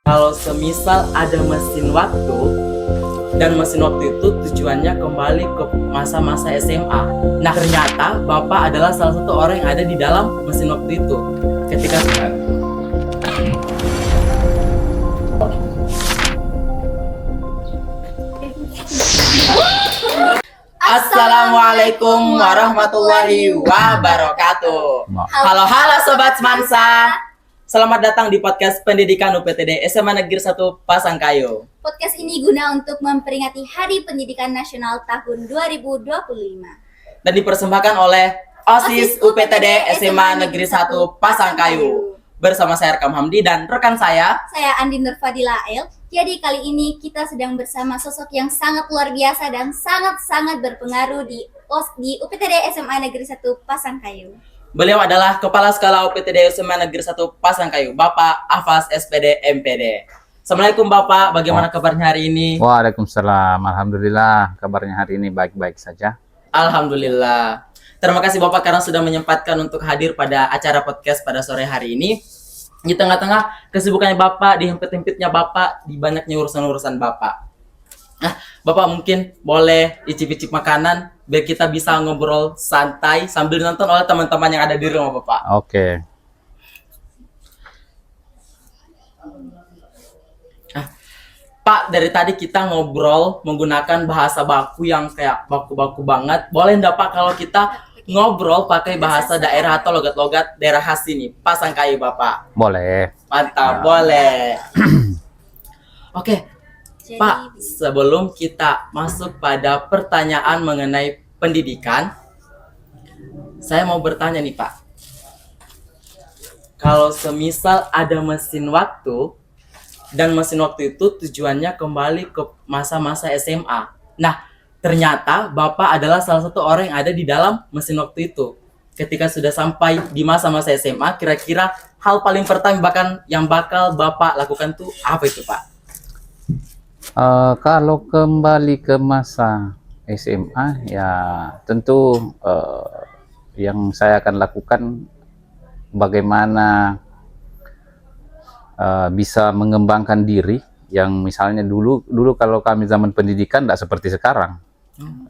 Kalau semisal ada mesin waktu, dan mesin waktu itu tujuannya kembali ke masa-masa SMA. Nah, ternyata Bapak adalah salah satu orang yang ada di dalam mesin waktu itu. Ketika Assalamualaikum warahmatullahi wabarakatuh. Halo Sobat Semansa. Selamat datang di podcast Pendidikan UPTD SMA Negeri 1 Pasangkayu. Podcast ini guna untuk memperingati Hari Pendidikan Nasional tahun 2025. Dan dipersembahkan oleh OSIS UPTD SMA Negeri 1 Pasangkayu. Bersama saya Rekam Hamdi dan rekan saya Andi Nurfadila El. Jadi kali ini kita sedang bersama sosok yang sangat luar biasa dan sangat-sangat berpengaruh di UPTD SMA Negeri 1 Pasangkayu. Beliau adalah Kepala Sekolah UPTD SMA Negeri 1 Pasangkayu, Bapak Afas SPD MPD. Assalamualaikum Bapak, bagaimana kabarnya hari ini? Waalaikumsalam, Alhamdulillah kabarnya hari ini baik-baik saja. Alhamdulillah. Terima kasih Bapak karena sudah menyempatkan untuk hadir pada acara podcast pada sore hari ini. Di tengah-tengah kesibukannya Bapak, di hempit-hempitnya Bapak, di banyaknya urusan-urusan Bapak. Nah, Bapak mungkin boleh icip-icip makanan biar kita bisa ngobrol santai sambil nonton oleh teman-teman yang ada di rumah Bapak. Oke. Nah, Pak, dari tadi kita ngobrol menggunakan bahasa baku yang kayak baku-baku banget. Boleh enggak Pak kalau kita ngobrol pakai bahasa daerah atau logat-logat daerah khas ini, Pasangkayu Bapak? Boleh. Mantap, boleh. Oke. Jadi, Pak, sebelum kita masuk pada pertanyaan mengenai pendidikan, saya mau bertanya nih Pak. Kalau semisal ada mesin waktu, dan mesin waktu itu tujuannya kembali ke masa-masa SMA. Nah, ternyata Bapak adalah salah satu orang yang ada di dalam mesin waktu itu. Ketika sudah sampai di masa-masa SMA, kira-kira hal paling pertama bahkan yang bakal Bapak lakukan tuh apa itu Pak? Kalau kembali ke masa SMA, ya tentu yang saya akan lakukan bagaimana bisa mengembangkan diri. Yang misalnya dulu kalau kami zaman pendidikan tidak seperti sekarang.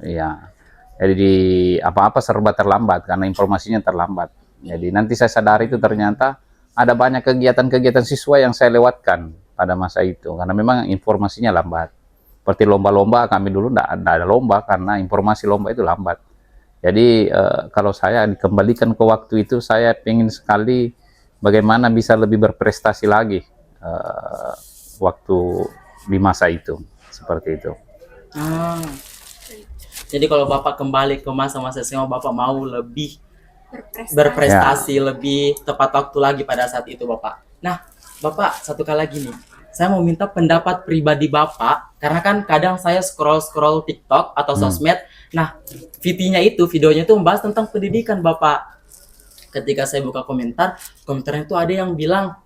Ya, jadi apa-apa serba terlambat karena informasinya terlambat. Jadi nanti saya sadari itu ternyata ada banyak kegiatan-kegiatan siswa yang saya lewatkan pada masa itu karena memang informasinya lambat. Seperti lomba-lomba, kami dulu tidak ada lomba karena informasi lomba itu lambat. Jadi kalau saya dikembalikan ke waktu itu, saya ingin sekali bagaimana bisa lebih berprestasi lagi waktu di masa itu, seperti itu. Jadi kalau Bapak kembali ke masa-masa SMA, Bapak mau lebih berprestasi, lebih tepat waktu lagi pada saat itu Bapak. Nah, Bapak satu kali lagi nih, saya mau minta pendapat pribadi Bapak, karena kan kadang saya scroll TikTok atau sosmed, nah videonya itu membahas tentang pendidikan Bapak. Ketika saya buka komentarnya itu ada yang bilang,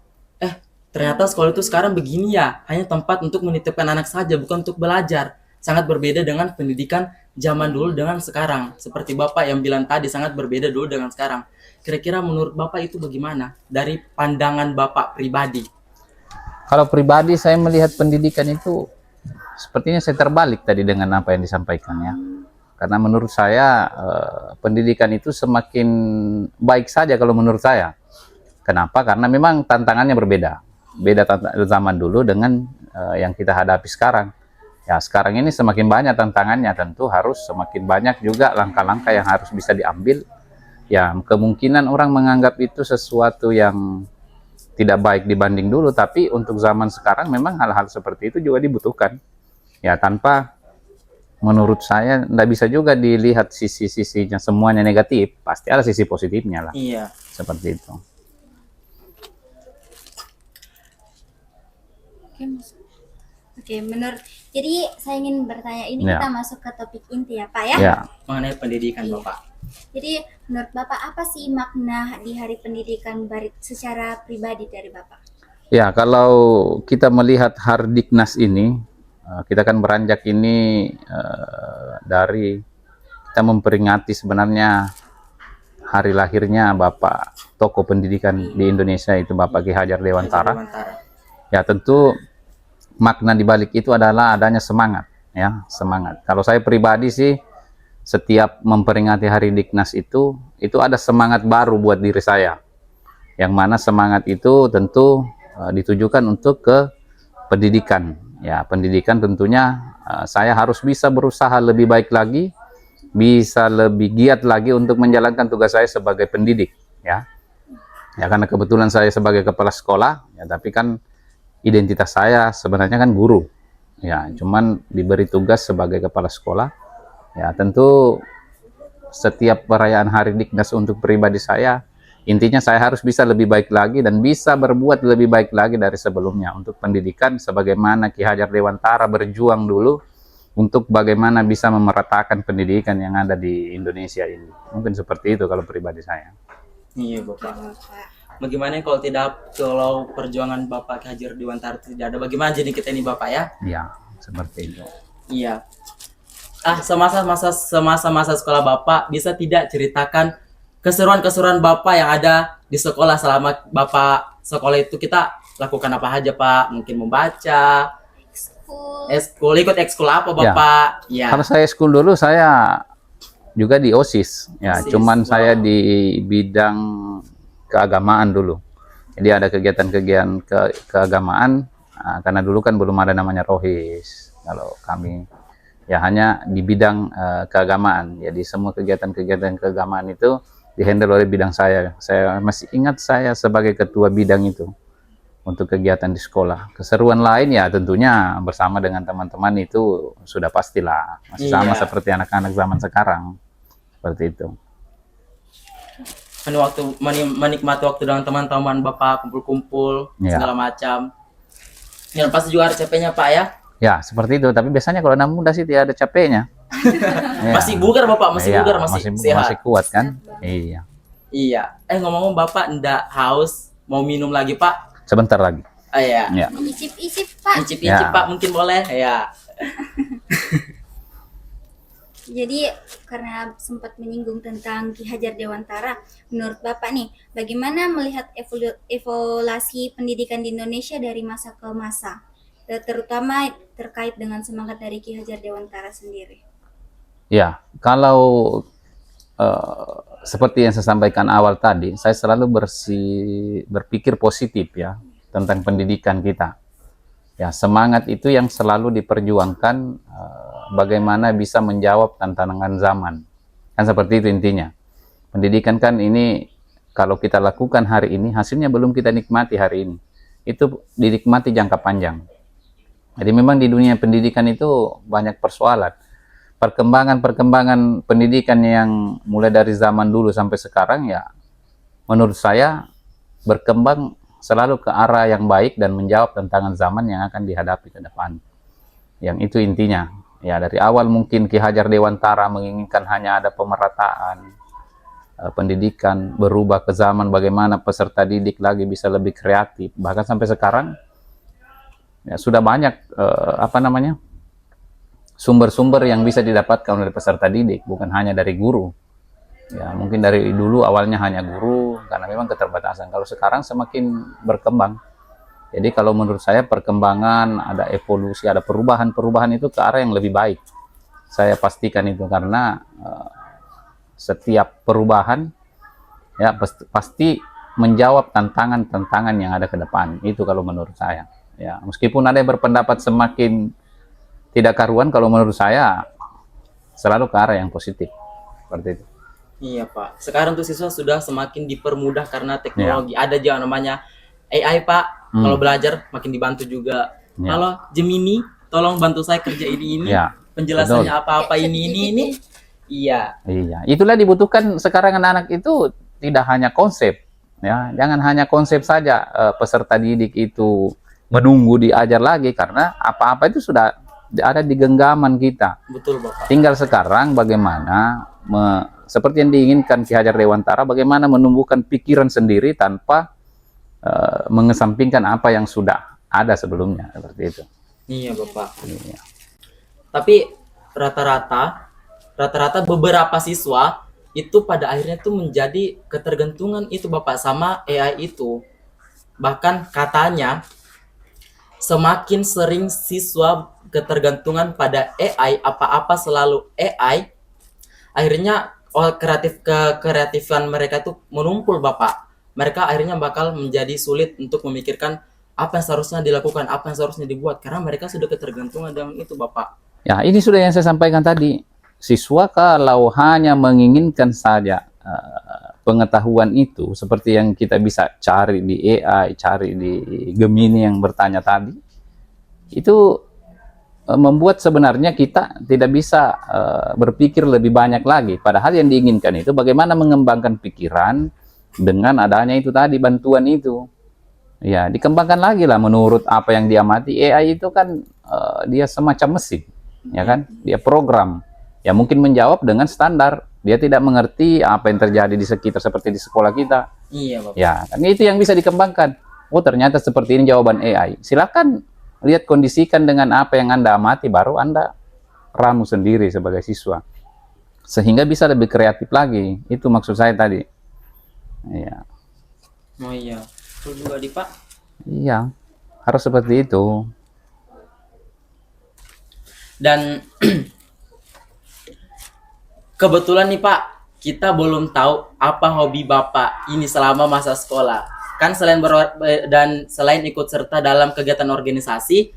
ternyata sekolah itu sekarang begini ya, hanya tempat untuk menitipkan anak saja, bukan untuk belajar. Sangat berbeda dengan pendidikan zaman dulu dengan sekarang. Seperti Bapak yang bilang tadi, sangat berbeda dulu dengan sekarang. Kira-kira menurut Bapak itu bagaimana? Dari pandangan Bapak pribadi. Kalau pribadi saya melihat pendidikan itu sepertinya saya terbalik tadi dengan apa yang disampaikan ya. Karena menurut saya pendidikan itu semakin baik saja kalau menurut saya. Kenapa? Karena memang tantangannya berbeda. Beda zaman dulu dengan yang kita hadapi sekarang. Ya sekarang ini semakin banyak tantangannya, tentu harus semakin banyak juga langkah-langkah yang harus bisa diambil. Ya kemungkinan orang menganggap itu sesuatu yang tidak baik dibanding dulu, tapi untuk zaman sekarang memang hal-hal seperti itu juga dibutuhkan. Ya tanpa, menurut saya tidak bisa juga dilihat sisi-sisinya semuanya negatif, pasti ada sisi positifnya lah. Iya. Seperti itu. Oke, jadi saya ingin bertanya ini Ya. kita masuk ke topik inti ya Pak ya. Ya. Mengenai pendidikan Iya. Bapak. Jadi menurut Bapak apa sih makna di Hari Pendidikan secara pribadi dari Bapak? Ya, kalau kita melihat Hardiknas ini, kita kan beranjak ini dari kita memperingati sebenarnya hari lahirnya Bapak tokoh pendidikan di Indonesia itu Bapak Ki Hajar Dewantara. Ya tentu makna di balik itu adalah adanya semangat, ya semangat. Kalau saya pribadi sih setiap memperingati Hari Dignas itu ada semangat baru buat diri saya. Yang mana semangat itu tentu ditujukan untuk ke pendidikan. Ya, pendidikan tentunya saya harus bisa berusaha lebih baik lagi, bisa lebih giat lagi untuk menjalankan tugas saya sebagai pendidik, ya. Ya karena kebetulan saya sebagai kepala sekolah, ya tapi kan identitas saya sebenarnya kan guru. Ya, cuman diberi tugas sebagai kepala sekolah. Ya, tentu setiap perayaan Hari Dignas untuk pribadi saya, intinya saya harus bisa lebih baik lagi dan bisa berbuat lebih baik lagi dari sebelumnya untuk pendidikan, sebagaimana Ki Hajar Dewantara berjuang dulu untuk bagaimana bisa memeratakan pendidikan yang ada di Indonesia ini. Mungkin seperti itu kalau pribadi saya. Iya Bapak. Bagaimana kalau perjuangan Bapak Ki Hajar Dewantara tidak ada, bagaimana jadi kita ini Bapak ya? Ya, seperti itu. Iya. Semasa sekolah Bapak bisa tidak ceritakan keseruan-keseruan Bapak yang ada di sekolah selama Bapak sekolah itu kita lakukan apa aja Pak? Mungkin membaca, ikut ekskul apa Bapak? Ya. Kalau saya ekskul dulu saya juga di OSIS. Ya, OSIS, cuman wow. saya di bidang keagamaan dulu. Jadi ada kegiatan-kegiatan keagamaan karena dulu kan belum ada namanya Rohis. Kalau kami ya hanya di bidang keagamaan. Jadi semua kegiatan-kegiatan keagamaan itu dihandle oleh bidang saya. Saya masih ingat saya sebagai ketua bidang itu untuk kegiatan di sekolah. Keseruan lain ya tentunya bersama dengan teman-teman itu sudah pastilah. Masih sama seperti anak-anak zaman sekarang. Seperti itu. Menikmati waktu dengan teman-teman Bapak, kumpul-kumpul, segala macam. Dan pasti juga ada capeknya Pak ya? Ya, seperti itu. Tapi biasanya kalau anak muda sih tidak ada capeknya. Ya. Masih bugar Bapak, masih bugar, masih sehat. Masih kuat kan? Iya. Iya. Ngomong-ngomong Bapak ndak haus, mau minum lagi Pak? Sebentar lagi. Iya. Ya. Icip-icip Pak. Icip-icip Pak, mungkin boleh? Ya. Jadi karena sempat menyinggung tentang Ki Hajar Dewantara, menurut Bapak nih, bagaimana melihat evolusi pendidikan di Indonesia dari masa ke masa, terutama terkait dengan semangat dari Ki Hajar Dewantara sendiri? Ya, kalau seperti yang saya sampaikan awal tadi, saya selalu berpikir positif ya tentang pendidikan kita. Ya, semangat itu yang selalu diperjuangkan bagaimana bisa menjawab tantangan zaman. Kan seperti itu intinya. Pendidikan kan ini kalau kita lakukan hari ini, hasilnya belum kita nikmati hari ini. Itu dinikmati jangka panjang. Jadi memang di dunia pendidikan itu banyak persoalan. Perkembangan pendidikan yang mulai dari zaman dulu sampai sekarang ya menurut saya berkembang selalu ke arah yang baik dan menjawab tantangan zaman yang akan dihadapi ke depan. Yang itu intinya. Ya dari awal mungkin Ki Hajar Dewantara menginginkan hanya ada pemerataan pendidikan, berubah ke zaman bagaimana peserta didik lagi bisa lebih kreatif. Bahkan sampai sekarang ya sudah banyak sumber-sumber yang bisa didapatkan oleh peserta didik, bukan hanya dari guru. Ya mungkin dari dulu awalnya hanya guru karena memang keterbatasan. Kalau sekarang semakin berkembang. Jadi kalau menurut saya perkembangan, ada evolusi, ada perubahan itu ke arah yang lebih baik. Saya pastikan itu karena setiap perubahan ya pasti menjawab tantangan-tantangan yang ada ke depan. Itu kalau menurut saya. Ya, meskipun ada yang berpendapat semakin tidak karuan, kalau menurut saya selalu ke arah yang positif. Seperti itu. Iya Pak. Sekarang tuh siswa sudah semakin dipermudah karena teknologi. Ada juga namanya AI Pak. Kalau belajar makin dibantu juga. Kalau Gemini, tolong bantu saya kerja ini. Penjelasannya apa-apa ini. Iya. Iya. Itulah dibutuhkan sekarang anak-anak itu tidak hanya konsep. Ya, jangan hanya konsep saja peserta didik itu menunggu diajar lagi karena apa-apa itu sudah ada di genggaman kita. Betul Bapak. Tinggal sekarang bagaimana seperti yang diinginkan Ki Hajar Dewantara, bagaimana menumbuhkan pikiran sendiri tanpa mengesampingkan apa yang sudah ada sebelumnya, seperti itu. Iya Bapak. Iya. Tapi rata-rata beberapa siswa itu pada akhirnya tuh menjadi ketergantungan itu Bapak sama AI itu. Bahkan katanya semakin sering siswa ketergantungan pada AI, apa-apa selalu AI, akhirnya kreatifan mereka itu menumpul Bapak. Mereka akhirnya bakal menjadi sulit untuk memikirkan apa yang seharusnya dilakukan, apa yang seharusnya dibuat, karena mereka sudah ketergantungan dengan itu Bapak. Ya, ini sudah yang saya sampaikan tadi. Siswa kalau hanya menginginkan saja pengetahuan itu, seperti yang kita bisa cari di AI, cari di Gemini yang bertanya tadi, itu membuat sebenarnya kita tidak bisa berpikir lebih banyak lagi. Padahal yang diinginkan itu bagaimana mengembangkan pikiran dengan adanya itu tadi, bantuan itu. Ya, dikembangkan lagi lah menurut apa yang dia amati. AI itu kan dia semacam mesin, ya kan? Dia program. Ya mungkin menjawab dengan standar. Dia tidak mengerti apa yang terjadi di sekitar seperti di sekolah kita. Iya Bapak. Ya, kan itu yang bisa dikembangkan. Oh, ternyata seperti ini jawaban AI. Silakan lihat, kondisikan dengan apa yang Anda amati, baru Anda ramu sendiri sebagai siswa. Sehingga bisa lebih kreatif lagi. Itu maksud saya tadi. Iya. Oh iya. Betul juga Pak. Iya, harus seperti itu. Dan kebetulan nih Pak, kita belum tahu apa hobi Bapak ini selama masa sekolah. Kan selain ikut serta dalam kegiatan organisasi,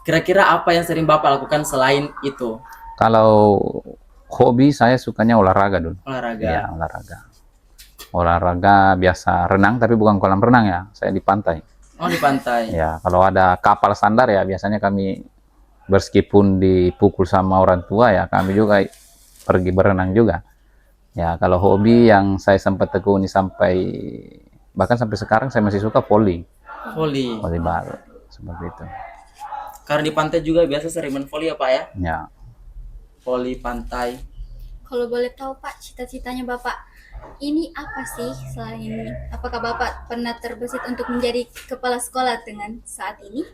kira-kira apa yang sering Bapak lakukan selain itu? Kalau hobi, saya sukanya olahraga dulu. Olahraga. Iya, olahraga. Olahraga biasa renang, tapi bukan kolam renang ya. Saya di pantai. Oh, di pantai. Ya, kalau ada kapal sandar ya biasanya kami, meskipun dipukul sama orang tua ya, kami juga pergi berenang juga. Ya, kalau hobi yang saya sempat tekuni bahkan sampai sekarang saya masih suka volleyball seperti itu. Karena di pantai juga biasa sering main volley ya Pak ya? Ya. Volley pantai. Kalau boleh tahu Pak, cita-citanya Bapak ini apa sih selain ini? Apakah Bapak pernah terbesit untuk menjadi kepala sekolah dengan saat ini?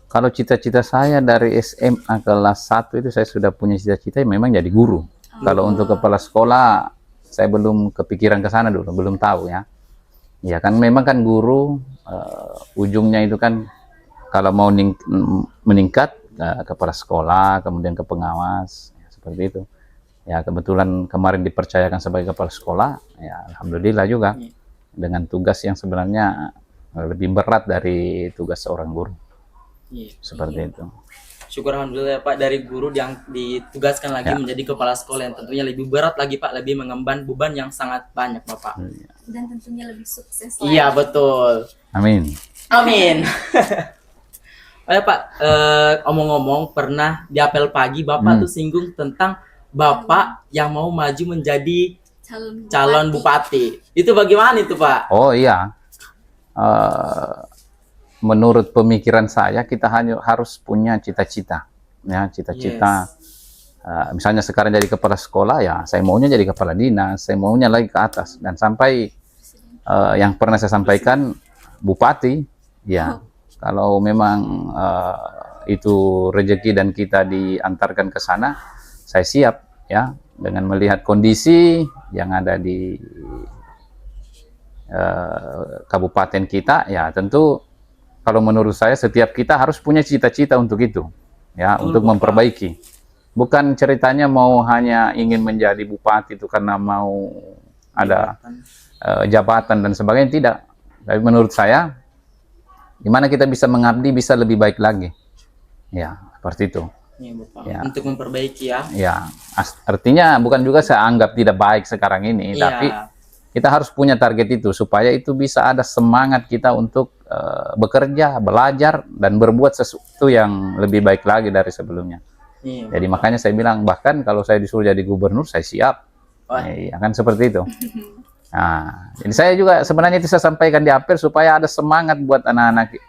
Kalau cita-cita saya dari SMA kelas 1 itu saya sudah punya cita-cita memang jadi guru. Kalau untuk kepala sekolah, saya belum kepikiran ke sana dulu, belum tahu ya. Ya kan memang kan guru, ujungnya itu kan kalau mau meningkat kepala sekolah, kemudian ke pengawas, ya, seperti itu. Ya kebetulan kemarin dipercayakan sebagai kepala sekolah, ya alhamdulillah juga. Dengan tugas yang sebenarnya lebih berat dari tugas seorang guru. Seperti itu. Syukur alhamdulillah ya Pak, dari guru yang ditugaskan lagi menjadi kepala sekolah yang tentunya lebih berat lagi Pak, lebih mengemban beban yang sangat banyak Bapak. Dan tentunya lebih sukses. Iya betul. Amin. Amin. Oh ya Pak, omong-omong pernah di apel pagi Bapak tuh singgung tentang Bapak yang mau maju menjadi calon bupati. Itu bagaimana itu Pak? Oh iya. Menurut pemikiran saya, kita hanya harus punya cita-cita, ya cita-cita. Misalnya sekarang jadi kepala sekolah, ya saya maunya jadi kepala dinas, saya maunya lagi ke atas, dan sampai yang pernah saya sampaikan bupati, ya kalau memang itu rezeki dan kita diantarkan ke sana, saya siap, ya dengan melihat kondisi yang ada di kabupaten kita, ya tentu. Kalau menurut saya setiap kita harus punya cita-cita untuk itu, ya, untuk memperbaiki. Bukan ceritanya mau hanya ingin menjadi bupati itu karena mau ada jabatan dan sebagainya, tidak. Tapi menurut saya, gimana kita bisa mengabdi bisa lebih baik lagi, ya seperti itu. Ya, Bapak. Ya. Untuk memperbaiki ya. Ya, artinya bukan juga saya anggap tidak baik sekarang ini, tapi kita harus punya target itu supaya itu bisa ada semangat kita untuk bekerja, belajar, dan berbuat sesuatu yang lebih baik lagi dari sebelumnya. Iya, jadi makanya saya bilang, bahkan kalau saya disuruh jadi gubernur, saya siap. Ya kan seperti itu. Nah, jadi saya juga sebenarnya itu saya sampaikan di apel supaya ada semangat buat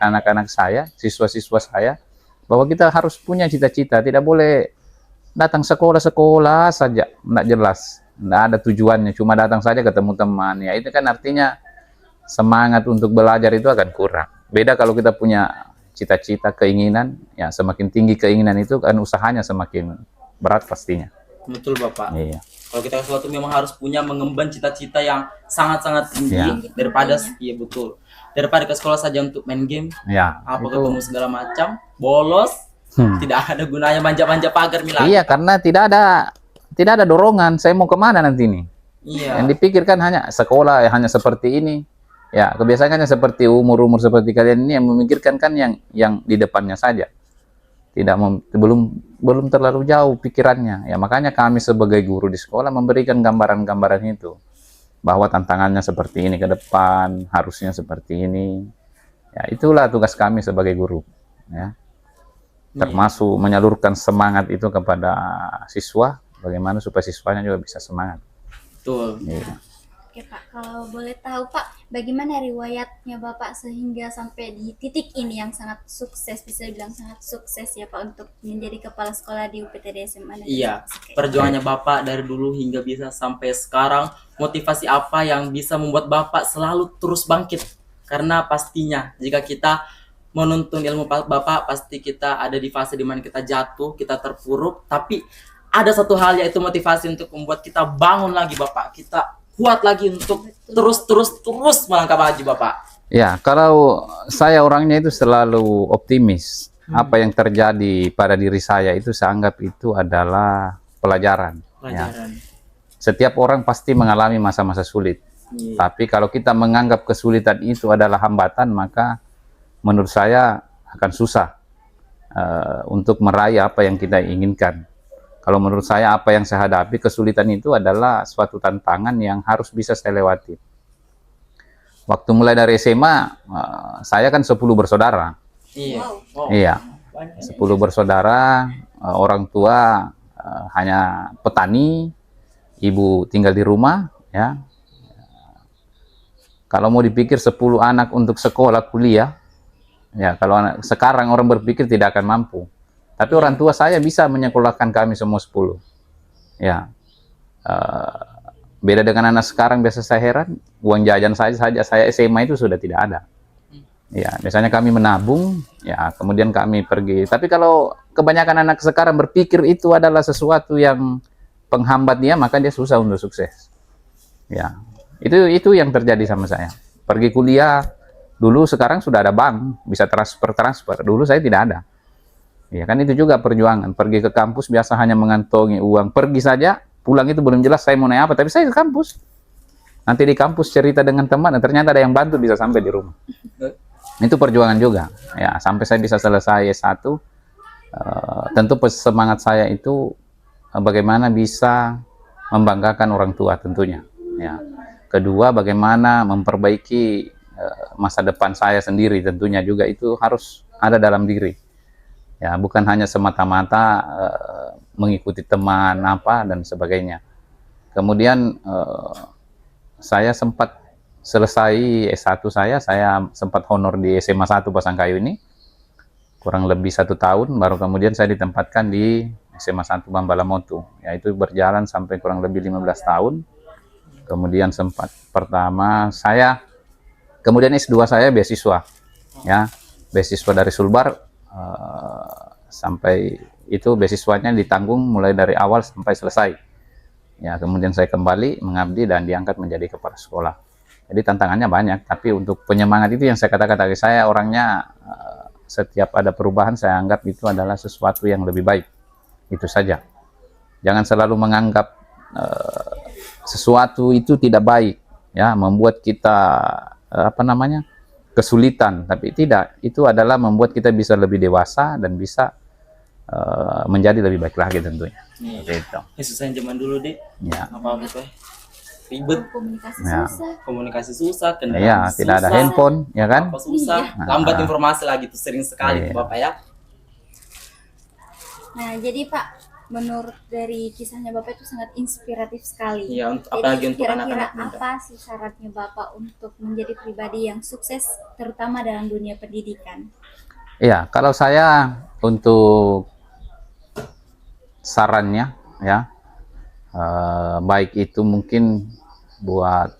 anak-anak saya, siswa-siswa saya, bahwa kita harus punya cita-cita, tidak boleh datang sekolah-sekolah saja, tidak jelas, tidak ada tujuannya, cuma datang saja ketemu teman. Ya itu kan artinya semangat untuk belajar itu akan kurang. Beda kalau kita punya cita-cita, keinginan, ya semakin tinggi keinginan itu kan usahanya semakin berat pastinya. Betul Bapak. Iya. Kalau kita sesuatu memang harus punya mengemban cita-cita yang sangat-sangat tinggi Ya. daripada iya betul. Daripada ke sekolah saja untuk main game, Ya, apa itu. ketemu segala macam, bolos, tidak ada gunanya manja-manja pagar Mila. Iya, karena tidak ada dorongan. Saya mau kemana nanti nih? Iya. Yang dipikirkan hanya sekolah, hanya seperti ini. Ya, kebiasaannya seperti umur-umur seperti kalian ini yang memikirkan kan yang di depannya saja. Belum terlalu jauh pikirannya. Ya, makanya kami sebagai guru di sekolah memberikan gambaran-gambaran itu. Bahwa tantangannya seperti ini ke depan, harusnya seperti ini. Ya, itulah tugas kami sebagai guru. Ya. Termasuk menyalurkan semangat itu kepada siswa, bagaimana supaya siswanya juga bisa semangat. Betul. Iya. Oke Pak, kalau boleh tahu Pak, bagaimana riwayatnya Bapak sehingga sampai di titik ini yang sangat sukses, bisa dibilang sangat sukses ya Pak untuk menjadi kepala sekolah di UPTD SMA Negeri Iya, Sukses. perjuangannya Bapak dari dulu hingga bisa sampai sekarang, motivasi apa yang bisa membuat Bapak selalu terus bangkit? Karena pastinya jika kita menuntun ilmu Bapak, pasti kita ada di fase dimana kita jatuh, kita terpuruk, tapi ada satu hal yaitu motivasi untuk membuat kita bangun lagi Bapak, kita kuat lagi untuk terus melangkah maju Bapak. Ya, kalau saya orangnya itu selalu optimis. Apa yang terjadi pada diri saya itu saya anggap itu adalah pelajaran. Ya. Setiap orang pasti mengalami masa-masa sulit. Tapi kalau kita menganggap kesulitan itu adalah hambatan, maka menurut saya akan susah untuk meraih apa yang kita inginkan. Kalau menurut saya apa yang saya hadapi, kesulitan itu adalah suatu tantangan yang harus bisa saya lewati. Waktu mulai dari SMA, saya kan 10 bersaudara. Iya. Wow. Iya, 10 bersaudara, orang tua hanya petani, ibu tinggal di rumah, ya. Kalau mau dipikir 10 anak untuk sekolah, kuliah, ya kalau sekarang orang berpikir tidak akan mampu. Tapi orang tua saya bisa menyekolahkan kami semua 10. Ya, beda dengan anak sekarang, biasa saya heran, uang jajan saja saya SMA itu sudah tidak ada. Ya, biasanya kami menabung, ya kemudian kami pergi. Tapi kalau kebanyakan anak sekarang berpikir itu adalah sesuatu yang penghambat dia, maka dia susah untuk sukses. Ya, itu yang terjadi sama saya. Pergi kuliah dulu, sekarang sudah ada bank, bisa transfer. Dulu saya tidak ada. Ya kan itu juga perjuangan. Pergi ke kampus biasa hanya mengantongi uang. Pergi saja, pulang itu belum jelas saya mau naik apa. Tapi saya ke kampus. Nanti di kampus cerita dengan teman, dan ternyata ada yang bantu bisa sampai di rumah. Itu perjuangan juga. Ya, sampai saya bisa selesai S1. Tentu semangat saya itu bagaimana bisa membanggakan orang tua tentunya. Ya. Kedua, bagaimana memperbaiki masa depan saya sendiri tentunya juga itu harus ada dalam diri. Ya, bukan hanya semata-mata mengikuti teman apa dan sebagainya. Kemudian saya sempat selesai S1 saya sempat honor di SMA 1 Pasangkayu ini. Kurang lebih 1 tahun, baru kemudian saya ditempatkan di SMA 1 Bambalamotu. Ya, itu berjalan sampai kurang lebih 15 tahun. Kemudian sempat pertama saya, kemudian S2 saya beasiswa. Ya, beasiswa dari Sulbar. Sampai itu beasiswanya ditanggung mulai dari awal sampai selesai. Ya, kemudian saya kembali mengabdi dan diangkat menjadi kepala sekolah. Jadi tantangannya banyak, tapi untuk penyemangat itu yang saya katakan tadi, saya orangnya setiap ada perubahan saya anggap itu adalah sesuatu yang lebih baik. Itu saja. Jangan selalu menganggap sesuatu itu tidak baik, ya, membuat kita kesulitan, tapi tidak, itu adalah membuat kita bisa lebih dewasa dan bisa menjadi lebih baik lagi tentunya. Gitu. Susah zaman dulu deh. Ya. Apa tuh? Ribet. Komunikasi Ya. susah. Komunikasi susah, kendaraan Ya, susah, tidak ada handphone, ya kan? apa susah, Iya. lambat informasi lagi tuh sering sekali Iya. Bapak ya. Nah, jadi Pak, menurut dari kisahnya Bapak itu sangat inspiratif sekali. Iya, Jadi apalagi untuk kira-kira anak-anak muda. apa sih syaratnya Bapak untuk menjadi pribadi yang sukses, terutama dalam dunia pendidikan? Iya, kalau saya untuk sarannya, ya, baik itu mungkin buat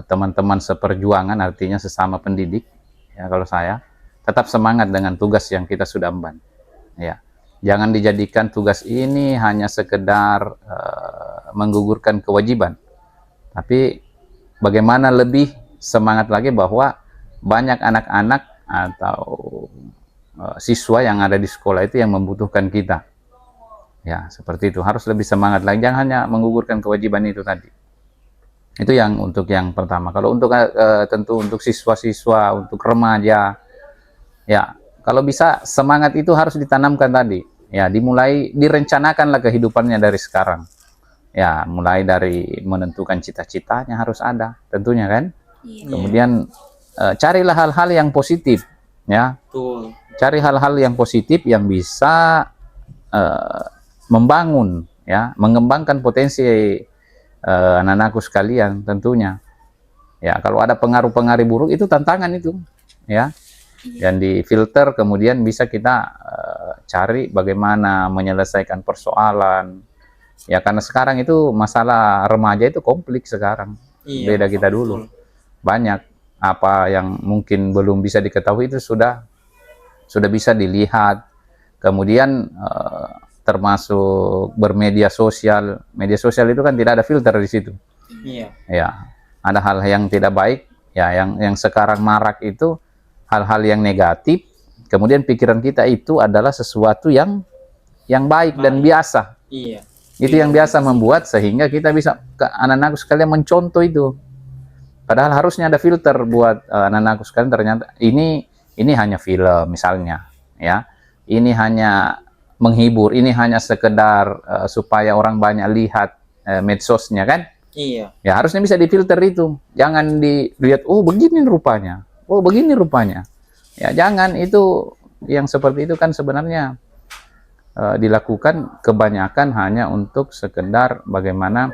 teman-teman seperjuangan, artinya sesama pendidik, ya, kalau saya tetap semangat dengan tugas yang kita sudah emban. Ya, Jangan dijadikan tugas ini hanya sekedar menggugurkan kewajiban, tapi bagaimana lebih semangat lagi bahwa banyak anak-anak atau siswa yang ada di sekolah itu yang membutuhkan kita. Ya, seperti itu. Harus lebih semangat lagi, jangan hanya menggugurkan kewajiban itu tadi. Itu yang untuk yang pertama. Kalau untuk tentu untuk siswa-siswa, untuk remaja, ya kalau bisa semangat itu harus ditanamkan tadi. Ya, dimulai direncanakanlah kehidupannya dari sekarang. Ya, mulai dari menentukan cita-citanya harus ada, tentunya kan. Iya. Kemudian carilah hal-hal yang positif, ya. Betul. Cari hal-hal yang positif yang bisa membangun, ya, mengembangkan potensi anak-anakku sekalian tentunya. Ya, kalau ada pengaruh-pengaruh buruk itu tantangan itu, ya. Dan difilter, kemudian bisa kita cari bagaimana menyelesaikan persoalan. Ya, karena sekarang itu masalah remaja itu kompleks sekarang. Iya, Beda Bapak, kita betul. dulu. Banyak apa yang mungkin belum bisa diketahui itu sudah bisa dilihat. Kemudian termasuk bermedia sosial. Media sosial itu kan tidak ada filter di situ. Iya. Ya, ada hal yang tidak baik, ya, yang sekarang marak itu hal-hal yang negatif. Kemudian pikiran kita itu adalah sesuatu yang baik dan biasa. Iya. Itu yang biasa membuat sehingga kita bisa, anak-anakku sekalian mencontoh itu. Padahal harusnya ada filter buat anak-anakku sekalian. Ternyata ini hanya film misalnya, ya. Ini hanya menghibur, ini hanya sekedar supaya orang banyak lihat medsosnya kan. Iya. Ya, harusnya bisa difilter itu. Jangan dilihat, oh begini rupanya. Oh begini rupanya. Ya, jangan. Itu yang seperti itu kan sebenarnya dilakukan kebanyakan hanya untuk sekedar bagaimana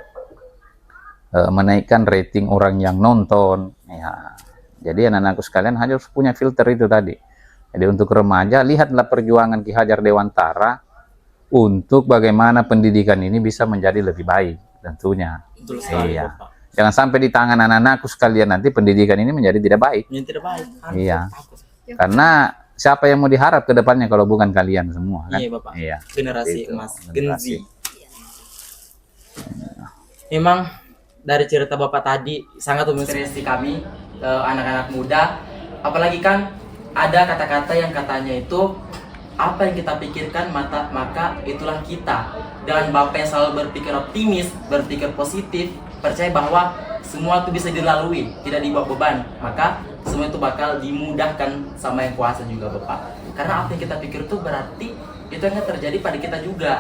menaikkan rating orang yang nonton. Ya, jadi anak-anakku sekalian harus punya filter itu tadi. Jadi untuk remaja, lihatlah perjuangan Ki Hajar Dewantara untuk bagaimana pendidikan ini bisa menjadi lebih baik tentunya. Betul sekali, Iya. Bapak. Jangan sampai di tangan anak-anakku sekalian nanti pendidikan ini menjadi tidak baik. Yang tidak baik. Iya. Takut. Karena siapa yang mau diharap ke depannya kalau bukan kalian semua kan? Iya, Bapak. Iya. Generasi Itu, emas, generasi. Gen Z. Memang dari cerita Bapak tadi sangat menginspirasi kami anak-anak muda. Apalagi kan ada kata-kata yang katanya itu apa yang kita pikirkan maka itulah kita. Dengan Bapak yang selalu berpikir optimis, berpikir positif, percaya bahwa semua itu bisa dilalui, tidak dibawa beban, maka semua itu bakal dimudahkan sama yang kuasa juga Bapak. Karena apa yang kita pikir itu berarti itu yang terjadi pada kita juga.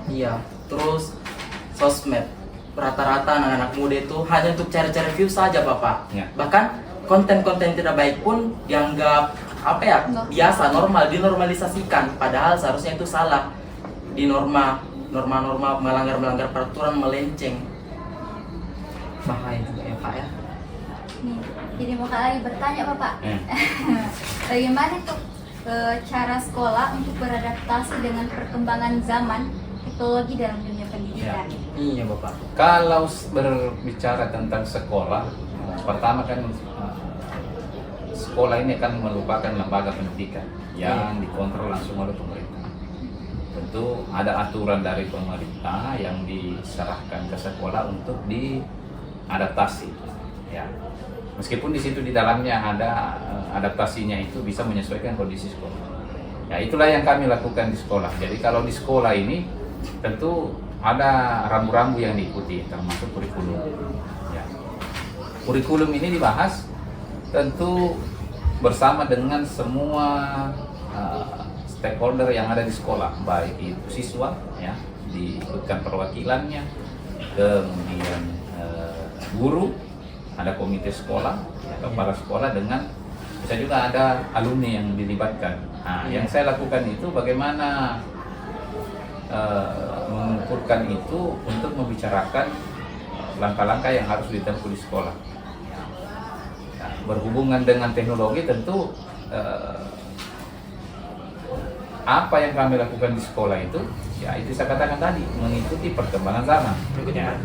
Iya, terus sosmed rata-rata anak-anak muda itu hanya untuk cari-cari view saja Bapak. Ya. Bahkan konten-konten tidak baik pun dianggap apa ya, biasa, normal, dinormalisasikan, padahal seharusnya itu salah. Di norma-norma melanggar peraturan, melenceng. Bahaya juga ya Pak ya. Nih, jadi mau lagi bertanya Bapak. Bagaimana tuh cara sekolah untuk beradaptasi dengan perkembangan zaman teknologi dalam dunia pendidikan? Iya Bapak. Kalau berbicara tentang sekolah, pertama kan sekolah ini akan merupakan lembaga pendidikan yang dikontrol langsung oleh pemerintah. Tentu ada aturan dari pemerintah yang diserahkan ke sekolah untuk diadaptasi. Ya, meskipun di situ di dalamnya ada adaptasinya itu bisa menyesuaikan kondisi sekolah. Ya, itulah yang kami lakukan di sekolah. Jadi kalau di sekolah ini tentu ada rambu-rambu yang diikuti, termasuk kurikulum. Ya. Kurikulum ini dibahas tentu bersama dengan semua stakeholder yang ada di sekolah, baik itu siswa, ya, diikutkan perwakilannya, kemudian guru, ada komite sekolah, ya, kepala sekolah, dengan bisa juga ada alumni yang dilibatkan. Nah, yang saya lakukan itu bagaimana mengumpulkan itu untuk membicarakan langkah-langkah yang harus ditempuh di sekolah. Nah, berhubungan dengan teknologi tentu apa yang kami lakukan di sekolah itu, ya itu saya katakan tadi, mengikuti perkembangan zaman. Ya.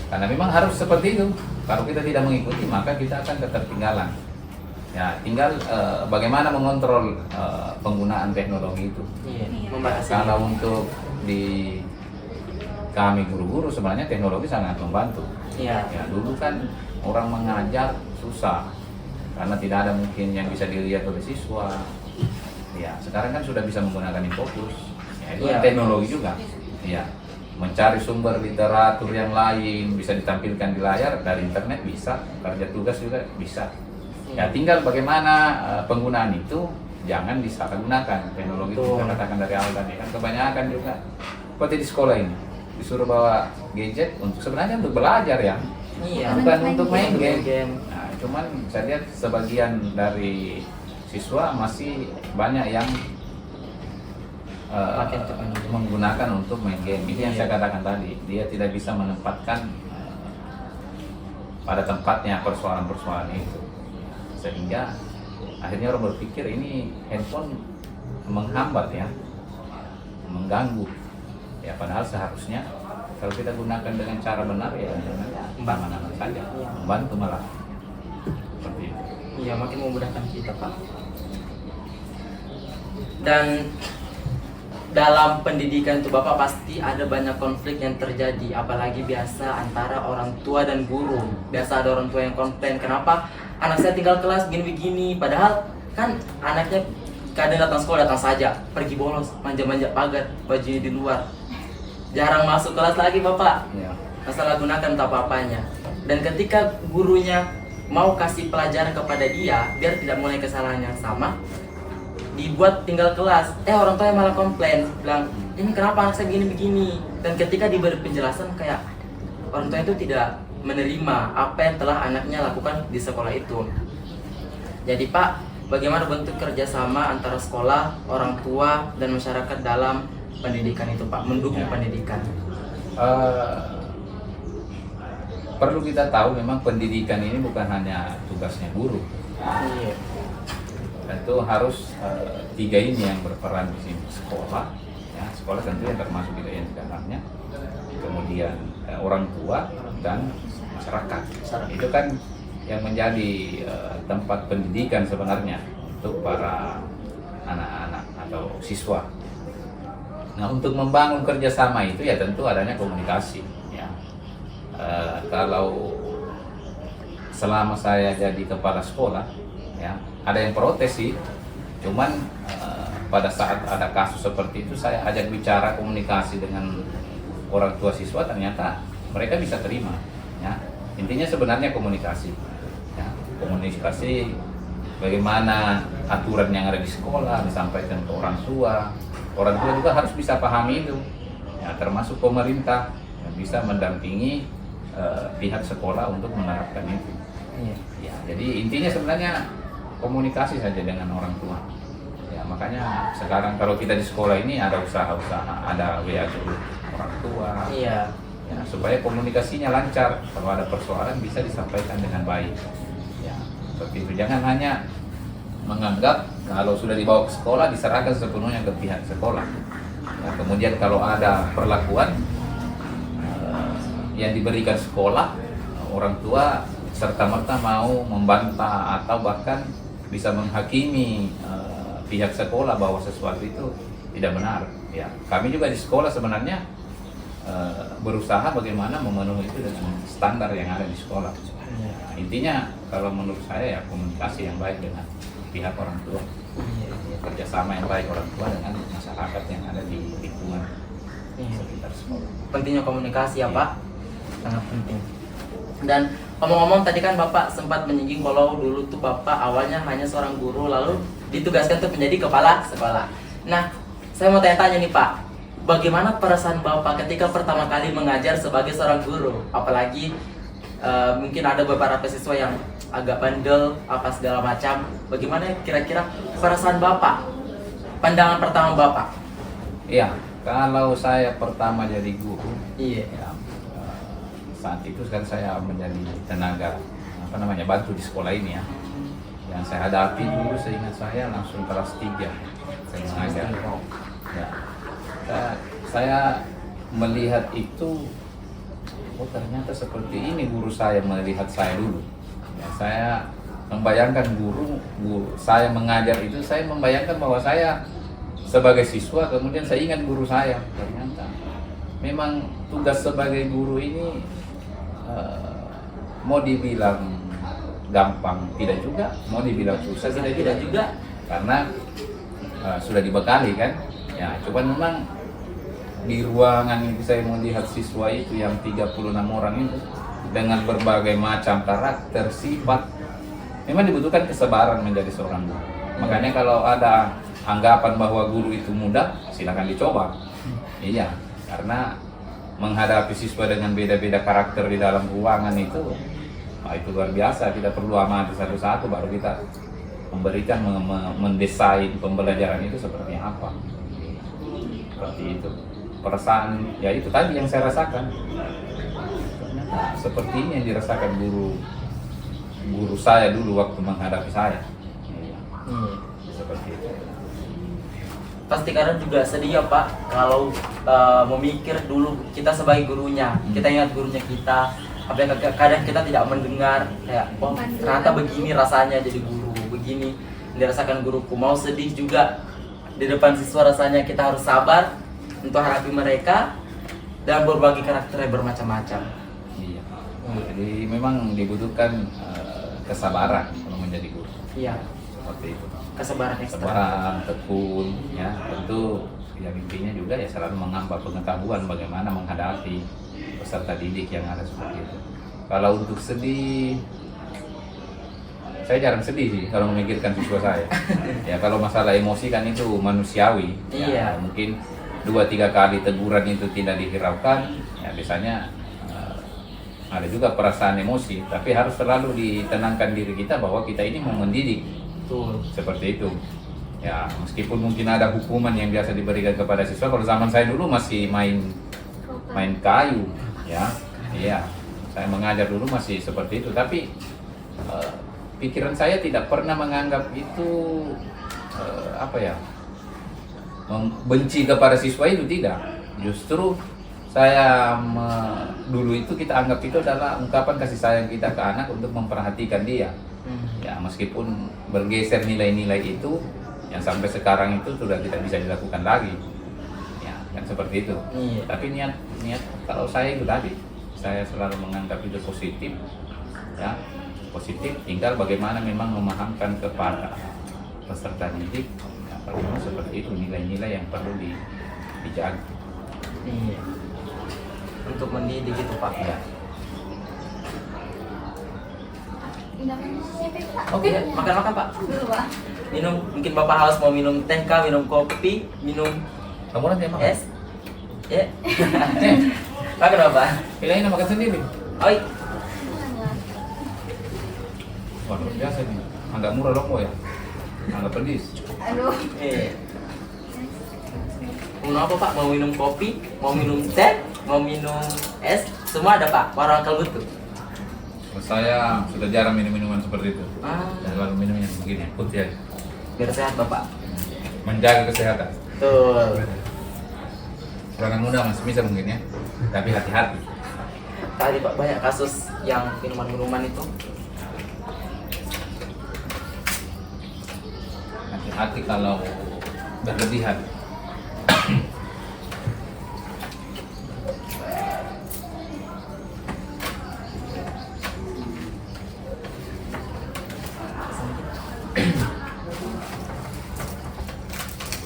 Karena memang harus seperti itu. Kalau kita tidak mengikuti, maka kita akan ketertinggalan. Ya, tinggal bagaimana mengontrol penggunaan teknologi itu. Iya, membatasi. Kalau untuk di kami guru-guru sebenarnya teknologi sangat membantu. Iya. Ya, dulu kan orang mengajar susah karena tidak ada mungkin yang bisa dilihat oleh siswa. Ya, sekarang kan sudah bisa menggunakan Infocus. Ya, itu Iya. kan teknologi juga. Ya, mencari sumber literatur yang lain bisa ditampilkan di layar dari internet bisa, kerja tugas juga bisa. Ya, tinggal bagaimana penggunaan itu jangan disalahgunakan. Teknologi itu Betul. kita katakan dari awal tadi kan kebanyakan juga seperti di sekolah ini disuruh bawa gadget untuk sebenarnya untuk belajar ya, Iya. bukan untuk main game. Game. Nah, cuman saya lihat sebagian dari siswa masih banyak yang Pakai untuk main game. menggunakan untuk main game. Ini yang Iya. saya katakan tadi, dia tidak bisa menempatkan pada tempatnya persoalan-persoalan itu, sehingga akhirnya orang berpikir ini handphone menghambat ya, mengganggu ya, padahal seharusnya kalau kita gunakan dengan cara benar ya aman-aman saja, Iya. membantu malah seperti itu. Iya, makin memudahkan kita, Pak. Dan dalam pendidikan itu Bapak pasti ada banyak konflik yang terjadi, apalagi biasa antara orang tua dan guru. Biasa ada orang tua yang komplain, kenapa anak saya tinggal kelas begini-begini, padahal kan anaknya kadang datang sekolah datang saja, pergi bolos, manja-manja pagar, bajunya di luar, jarang masuk kelas lagi Bapak. Ya. Masalah gunakan tak apa-apanya. Dan ketika gurunya mau kasih pelajaran kepada dia biar tidak mulai kesalahan yang sama, dibuat tinggal kelas, orang tua malah komplain, bilang ini kenapa anak saya begini-begini. Dan ketika diberi penjelasan kayak orang tua itu tidak menerima apa yang telah anaknya lakukan di sekolah itu. Jadi Pak, bagaimana bentuk kerjasama antara sekolah, orang tua, dan masyarakat dalam pendidikan itu Pak, mendukung Ya. pendidikan? Perlu kita tahu memang pendidikan ini bukan hanya tugasnya guru. Iya. Tentu harus tiga ini yang berperan di sini. Sekolah, ya, sekolah tentu yang termasuk juga yang di dalamnya. Kemudian orang tua dan masyarakat. Itu kan yang menjadi tempat pendidikan sebenarnya untuk para anak-anak atau siswa. Nah, untuk membangun kerjasama itu ya tentu adanya komunikasi. Ya. Kalau selama saya jadi kepala sekolah, ya ada yang protes sih, cuman pada saat ada kasus seperti itu saya ajak bicara komunikasi dengan orang tua siswa, ternyata mereka bisa terima. Ya. Intinya sebenarnya komunikasi. Ya. Komunikasi bagaimana aturan yang ada di sekolah disampaikan ke orang tua. Orang tua juga harus bisa pahami itu, ya, termasuk pemerintah yang bisa mendampingi pihak sekolah untuk menerapkan itu. Iya. Ya, jadi intinya sebenarnya komunikasi saja dengan orang tua. Ya, makanya sekarang kalau kita di sekolah ini ada usaha-usaha, ada WA group orang tua. Iya. Ya, supaya komunikasinya lancar. Kalau ada persoalan bisa disampaikan dengan baik. Ya, seperti itu. Jangan hanya menganggap kalau sudah dibawa ke sekolah diserahkan sepenuhnya ke pihak sekolah. Ya, kemudian kalau ada perlakuan yang diberikan sekolah, orang tua serta-merta mau membantah atau bahkan bisa menghakimi pihak sekolah bahwa sesuatu itu tidak benar. Ya, kami juga di sekolah sebenarnya berusaha bagaimana memenuhi itu dengan standar yang ada di sekolah. Nah, intinya kalau menurut saya ya komunikasi yang baik dengan pihak orang tua, kerjasama yang baik orang tua dengan masyarakat yang ada di lingkungan sekitar sekolah. Pentingnya komunikasi ya Pak, sangat penting. Dan ngomong-ngomong tadi kan Bapak sempat menyinggung kalau dulu tuh Bapak awalnya hanya seorang guru lalu ditugaskan untuk menjadi kepala sekolah. Nah, saya mau tanya-tanya nih Pak, bagaimana perasaan Bapak ketika pertama kali mengajar sebagai seorang guru? Apalagi mungkin ada beberapa siswa yang agak bandel apa segala macam. Bagaimana kira-kira perasaan Bapak? Pandangan pertama Bapak? Iya, kalau saya pertama jadi guru, Iya. ya, saat itu kan saya menjadi tenaga bantu di sekolah ini ya. Yang saya hadapi dulu seingat saya langsung kelas 3 saya mengajar. Ya. Saya melihat itu, oh ternyata seperti ini guru saya melihat saya dulu. Ya, saya membayangkan guru saya mengajar itu, saya membayangkan bahwa saya sebagai siswa, kemudian saya ingat guru saya. Ternyata memang tugas sebagai guru ini mau dibilang gampang tidak juga, mau dibilang susah tidak juga, karena sudah dibekali kan. Ya, cuman memang di ruangan itu saya melihat siswa itu yang 36 orang itu dengan berbagai macam karakter, sifat. Memang dibutuhkan kesabaran menjadi seorang guru. Makanya kalau ada anggapan bahwa guru itu mudah, silakan dicoba. Iya, karena menghadapi siswa dengan beda-beda karakter di dalam ruangan itu, itu luar biasa. Kita perlu amati satu-satu baru kita memberikan, mendesain pembelajaran itu seperti apa. Seperti itu. Perasaan, ya itu tadi yang saya rasakan. Ternyata seperti ini yang dirasakan guru saya dulu waktu menghadapi saya. Seperti itu. Pasti kadang juga sedih ya Pak, kalau memikir dulu kita sebagai gurunya, kita ingat gurunya kita, apalagi kadang kita tidak mendengar kayak, oh ternyata begini rasanya jadi guru, begini dirasakan guruku. Mau sedih juga di depan siswa, rasanya kita harus sabar untuk hadapi mereka dan berbagai karakter yang bermacam-macam. Iya. Jadi memang dibutuhkan kesabaran kalau menjadi guru. Iya. Seperti itu. Kesabaran ekstra. Kesabaran, tekun, ya tentu yang intinya juga ya selalu menambah pengetahuan bagaimana menghadapi peserta didik yang ada seperti itu. Kalau untuk sedih, saya jarang sedih sih kalau memikirkan siswa saya. Ya kalau masalah emosi kan itu manusiawi. Iya. Ya, mungkin 2-3 kali teguran itu tidak dihiraukan, ya biasanya ada juga perasaan emosi, tapi harus selalu ditenangkan diri kita bahwa kita ini mau mendidik. Betul. Seperti itu. Ya, meskipun mungkin ada hukuman yang biasa diberikan kepada siswa, kalau zaman saya dulu masih main kayu, ya. Iya. Saya mengajar dulu masih seperti itu, tapi pikiran saya tidak pernah menganggap itu benci kepada siswa itu, tidak. Justru saya dulu itu kita anggap itu adalah ungkapan kasih sayang kita ke anak untuk memperhatikan dia. Ya, meskipun bergeser nilai-nilai itu yang sampai sekarang itu sudah tidak bisa dilakukan lagi. Ya, kan seperti itu. Tapi niat kalau saya itu tadi, saya selalu menganggap itu positif. Ya, positif, tinggal bagaimana memang memahamkan kepada peserta didik. Bagaimana seperti itu nilai-nilai yang perlu dijaga. Iya. Untuk mendidik itu Pak. Ya. Oke, makan Pak. Dulu Pak. Minum, mungkin Bapak harus mau minum teh kah, minum kopi, minum Kamu nanti makan? es. Ya. Makan Bapak. Pilihnya makan sendiri. Oi. Wah, luar biasa nih. Agak murah loh ya. Agak pedis. Aduh. Mau apa Pak? Mau minum kopi, mau minum teh, mau minum es, semua ada Pak. Warung Uncle Butu. Saya sudah jarang minum minuman seperti itu. Ah. Lalu minumnya begini, putih aja. Biar sehat Bapak. Menjaga kesehatan. Tuh. Orang muda masih bisa mungkin ya, tapi hati-hati. Tadi Pak banyak kasus yang minuman-minuman itu. Hati-hati kalau berlebihan.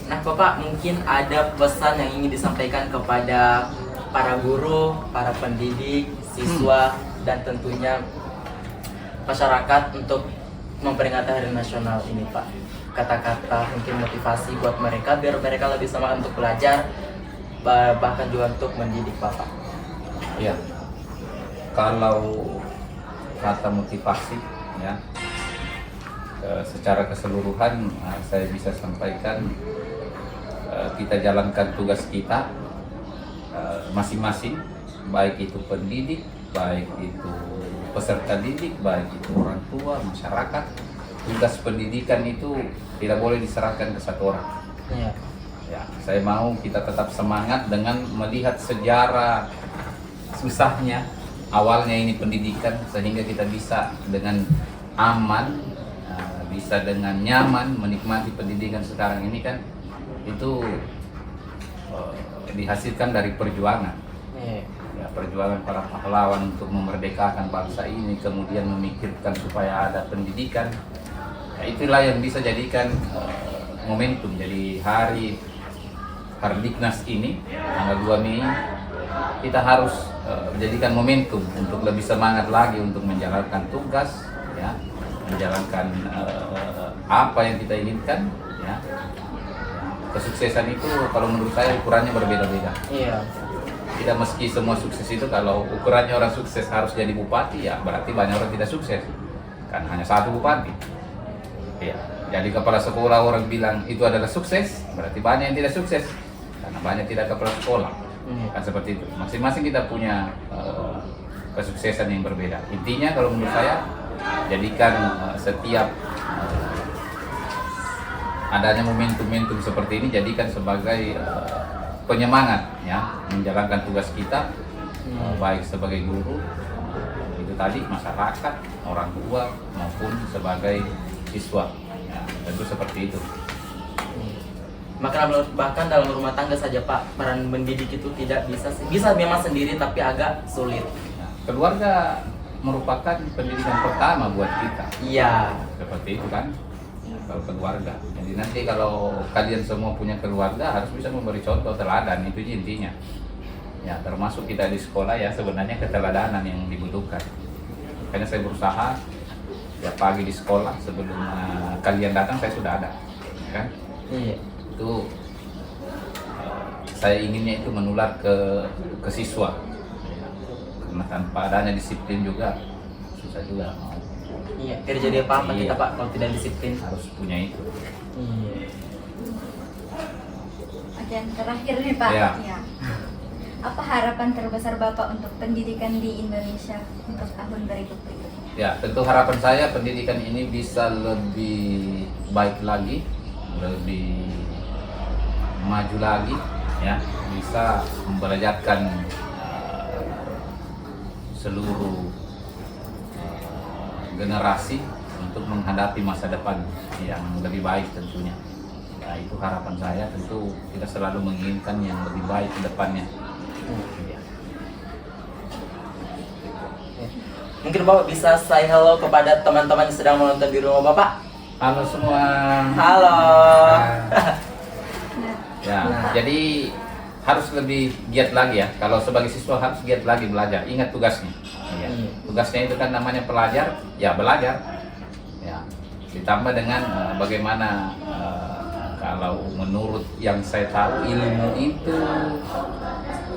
Nah Bapak, mungkin ada pesan yang ingin disampaikan kepada para guru, para pendidik, siswa, dan tentunya masyarakat untuk memperingati Hari Nasional ini Pak. Kata-kata mungkin motivasi buat mereka biar mereka lebih semangat untuk belajar, bahkan juga untuk mendidik Bapak. Ya, kalau kata motivasi ya, secara keseluruhan saya bisa sampaikan, kita jalankan tugas kita masing-masing, baik itu pendidik, baik itu peserta didik, baik itu orang tua, masyarakat. Tugas pendidikan itu tidak boleh diserahkan ke satu orang. Iya. Ya, saya mau kita tetap semangat dengan melihat sejarah susahnya awalnya ini pendidikan, sehingga kita bisa dengan aman, bisa dengan nyaman menikmati pendidikan sekarang ini kan itu dihasilkan dari perjuangan. Ya, perjuangan para pahlawan untuk memerdekakan bangsa ini, kemudian memikirkan supaya ada pendidikan. Ya, itulah yang bisa jadikan momentum. Jadi hari Hardiknas ini tanggal 2 Mei kita harus menjadikan momentum untuk lebih semangat lagi untuk menjalankan tugas, ya, menjalankan apa yang kita inginkan, ya. Kesuksesan itu kalau menurut saya ukurannya berbeda-beda. Iya. Tidak meski semua sukses itu, kalau ukurannya orang sukses harus jadi bupati, ya berarti banyak orang tidak sukses. Kan hanya satu bupati. Ya, jadi kepala sekolah orang bilang itu adalah sukses, berarti banyak yang tidak sukses. Karena banyak tidak kepala sekolah. Kan seperti itu. Masing-masing kita punya kesuksesan yang berbeda. Intinya kalau menurut saya, jadikan setiap adanya momentum-momentum seperti ini jadikan sebagai penyemangat, ya, menjalankan tugas kita, baik sebagai guru, itu tadi masyarakat, orang tua maupun sebagai siswa, ya, tentu seperti itu. Bahkan dalam rumah tangga saja Pak, peran mendidik itu tidak bisa memang sendiri tapi agak sulit. Nah, keluarga merupakan pendidikan pertama buat kita. Iya. Seperti itu kan, kalau keluarga. Jadi nanti kalau kalian semua punya keluarga harus bisa memberi contoh teladan, itu intinya. Ya, termasuk kita di sekolah ya sebenarnya keteladanan yang dibutuhkan. Makanya saya berusaha ya pagi di sekolah sebelum kalian datang saya sudah ada, ya kan? Iya. Itu saya inginnya itu menular ke siswa. Ya. Karena tanpa adanya disiplin juga susah juga. Iya, tidak jadi apa-apa Iya. kita Pak kalau tidak disiplin. Harus punya itu. Iya. Oke, yang terakhir nih Pak. Ya. Ya. Apa harapan terbesar Bapak untuk pendidikan di Indonesia untuk tahun berikutnya? Ya, tentu harapan saya pendidikan ini bisa lebih baik lagi, lebih maju lagi, ya, bisa membelajarkan seluruh generasi untuk menghadapi masa depan yang lebih baik tentunya. Ya, itu harapan saya, tentu kita selalu menginginkan yang lebih baik ke depannya. Ya. Mungkin Bapak bisa say hello kepada teman-teman yang sedang menonton di rumah Bapak. Halo semua. Halo. Ya, jadi harus lebih giat lagi ya. Kalau sebagai siswa harus giat lagi belajar. Ingat tugasnya. Ya. Tugasnya itu kan namanya pelajar, ya belajar. Ya. Ditambah dengan bagaimana kalau menurut yang saya tahu ilmu itu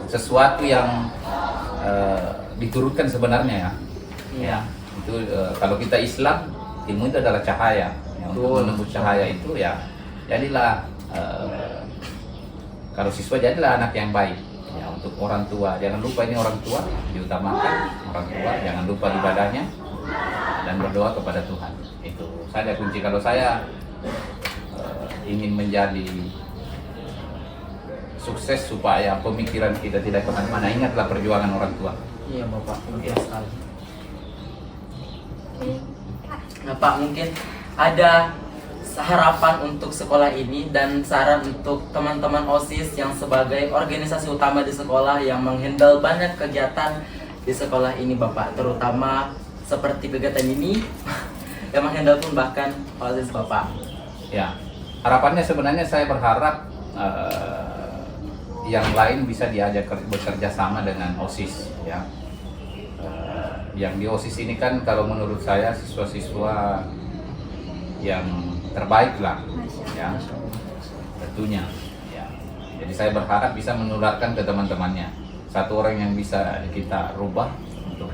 sesuatu yang diturunkan sebenarnya ya. Ya. Itu kalau kita Islam, ilmu itu adalah cahaya. Ya, untuk menembus cahaya itu ya jadilah kalau siswa jadilah anak yang baik. Ya, untuk orang tua jangan lupa ini orang tua diutamakan, orang tua jangan lupa ibadahnya dan berdoa kepada Tuhan. Itu saja kunci kalau saya ingin menjadi sukses supaya pemikiran kita tidak kemana-mana. Ingatlah perjuangan orang tua. Iya Bapak, mungkin sekali. Nah Pak, mungkin ada harapan untuk sekolah ini dan saran untuk teman-teman OSIS yang sebagai organisasi utama di sekolah yang menghandle banyak kegiatan di sekolah ini Bapak, terutama seperti kegiatan ini yang menghandle pun bahkan OSIS Bapak. Ya, harapannya sebenarnya saya berharap yang lain bisa diajak bekerja sama dengan OSIS ya. Yang di OSIS ini kan kalau menurut saya siswa-siswa yang terbaik lah ya, tentunya ya. Jadi saya berharap bisa menularkan ke teman-temannya. Satu orang yang bisa kita rubah untuk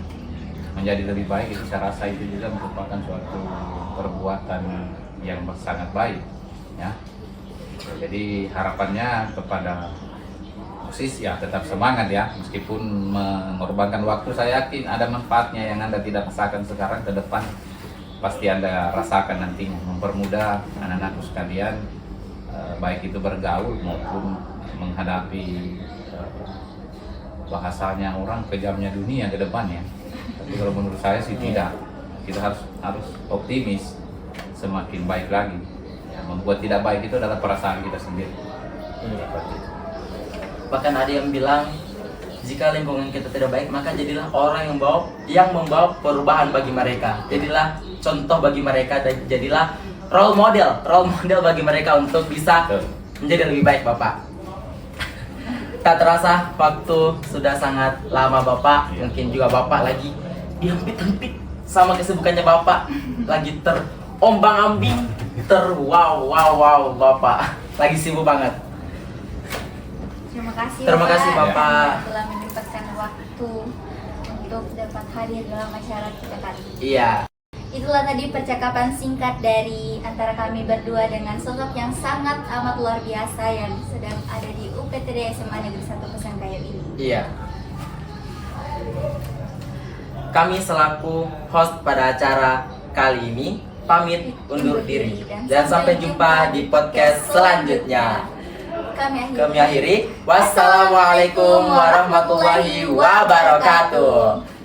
menjadi lebih baik, itu saya rasa itu juga merupakan suatu perbuatan yang sangat baik ya. Jadi harapannya kepada OSIS ya tetap semangat ya, meskipun mengorbankan waktu. Saya yakin ada manfaatnya yang Anda tidak rasakan sekarang, ke depan pasti Anda rasakan nantinya, mempermudah anak-anakku sekalian baik itu bergaul maupun menghadapi bahasanya orang kejamnya dunia ke depannya. Tapi kalau menurut saya sih tidak. kita harus optimis, semakin baik lagi. Ya, membuat tidak baik itu adalah perasaan kita sendiri. Iya. Bahkan ada yang bilang, jika lingkungan kita tidak baik, maka jadilah orang yang membawa perubahan bagi mereka. Jadilah contoh bagi mereka dan jadilah role model bagi mereka untuk bisa menjadi lebih baik, Bapak. Tak terasa waktu sudah sangat lama, Bapak. Mungkin juga Bapak lagi dihempit-hempit sama kesibukannya Bapak, lagi terombang-ambing, wow Bapak, lagi sibuk banget. Terima kasih Bapak. telah menyempatkan waktu untuk dapat hadir dalam acara kita kali ini. Iya. Itulah tadi percakapan singkat dari antara kami berdua dengan sosok yang sangat amat luar biasa yang sedang ada di UPTD SMA Negeri 1 Pasangkayu ini. Iya. Kami selaku host pada acara kali ini pamit undur diri dan sampai jumpa di podcast selanjutnya. Kami akhiri. Wassalamualaikum warahmatullahi wabarakatuh.